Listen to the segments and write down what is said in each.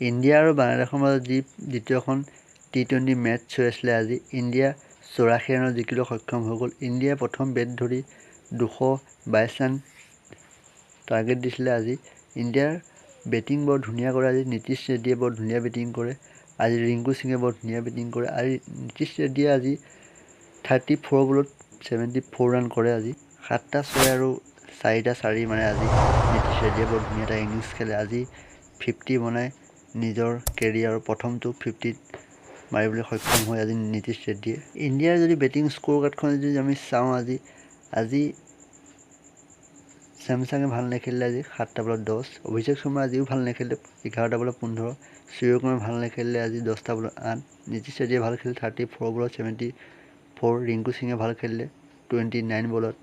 India আৰু বাংলাদেশৰ মাজত যি দ্বিতীয়খন টি-20 মেটচ হৈ আছিলে আজি ইণ্ডিয়া 84 ৰানত জিকিবলৈ সক্ষম হৈ গ'ল। ইণ্ডিয়াই প্ৰথম বেট ধৰি 222 ৰান টাৰ্গেট দিছিলে আজি। ইণ্ডিয়াৰ বেটিং বৰ ধুনীয়া কৰে আজি। নীতিশ ৰেড্ডীয়ে বৰ ধুনীয়া বেটিং কৰে। আজি ৰিংকু সিঙে বৰ ধুনীয়া বেটিং কৰে। আজি নীতিশ ৰেড্ডীয়ে আজি 34 বলত 74 ৰান কৰে আজি। 7টা 6 আৰু 4টা 4 মাৰে আজি। নীতিশ ৰেড্ডীয়ে বৰ ধুনীয়া এটা ইনিংছ খেলে। আজি 50 বনাই নিজৰ কেৰিয়াৰৰ প্ৰথমটো 50 মাৰিবলৈ সক্ষম হয় আজি নীতিশ ৰেড্ডীয়ে। ইণ্ডিয়াৰ যদি বেটিং স্ক'ৰ কাৰ্ডখন যদি আমি চাওঁ আজি ছেমছাঙে ভাল নেখেলিলে আজি 7টা বলত 10। অভিষেক শৰ্মা আজিও ভাল নেখেলিলে 11টা বলত 15। সূৰ্যকুমাৰে ভাল নেখেলিলে আজি 10টা বলত 8। নীতিশ ৰেড্ডীয়ে ভাল খেলিলে 34 বলত 74। ৰিংকু সিঙে ভাল খেলিলে 29 বলত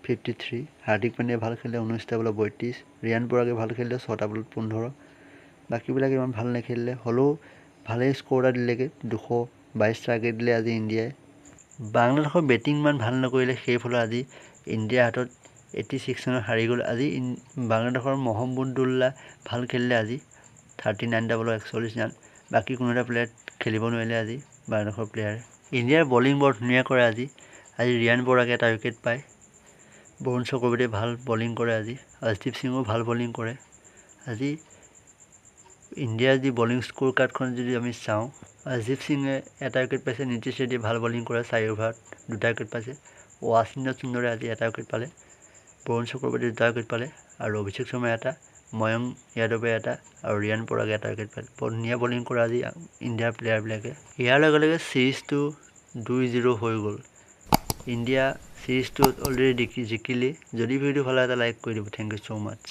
53। হাৰ্দিক পাণ্ডিয়াই ভাল খেলিলে 19টা বলত 32। ৰিয়ান পৰাগে ভাল খেলিলে 6টা বলত 15। বাকীবিলাকে ইমান ভাল নেখেলিলে হ'লেও ভালেই স্ক'ৰ এটা দিলেগৈ। 222 টাৰ্গেট দিলে আজি ইণ্ডিয়াই। বাংলাদেশৰ বেটিং ইমান ভাল নকৰিলে, সেইফলত আজি ইণ্ডিয়াৰ হাতত 86 ৰানত হাৰি গ'ল। আজি বাংলাদেশৰ মহম্মদুল্লাহ ভাল খেলিলে আজি 39টা বলত 41 ৰান। বাকী কোনো এটা প্লেয়াৰ খেলিব নোৱাৰিলে আজি বাংলাদেশৰ প্লেয়াৰে। ইণ্ডিয়াৰ বলিং বৰ ধুনীয়া কৰে আজি ৰিয়ান পৰাগে এটা উইকেট পায়। বৰুণ চক্ৰৱৰ্তীয়ে ভাল বলিং কৰে আজি। অৰ্শদীপ সিঙেও ভাল বলিং কৰে। আজি ইণ্ডিয়াৰ যি বলিং স্ক'ৰ কাৰ্ডখন যদি আমি চাওঁ, অৰ্শদীপ সিঙে এটা উইকেট পাইছে। নীতিশ ৰেড্ডীয়ে ভাল বলিং কৰে 4 অভাৰত 2টা উইকেট পাইছে। ৱাশ্বিংটন সুন্দৰে আজি এটা উইকেট পালে। বৰুণ চক্ৰৱৰ্তী 2টা উইকেট পালে আৰু অভিষেক শৰ্মাই এটা, ময়ংক যাদৱে এটা আৰু ৰিয়ান পৰাগে এটা উইকেট পালে। বৰ ধুনীয়া বলিং কৰে আজি ইণ্ডিয়াৰ প্লেয়াৰবিলাকে। ইয়াৰ লগে লগে ছিৰিজটো 2-0 হৈ গ'ল। ইণ্ডিয়া ছিৰিজটো অলৰেডি জিকিলেই। যদি ভিডিঅ'টো ভাল লাগে এটা লাইক কৰি দিব। Thank you so' much.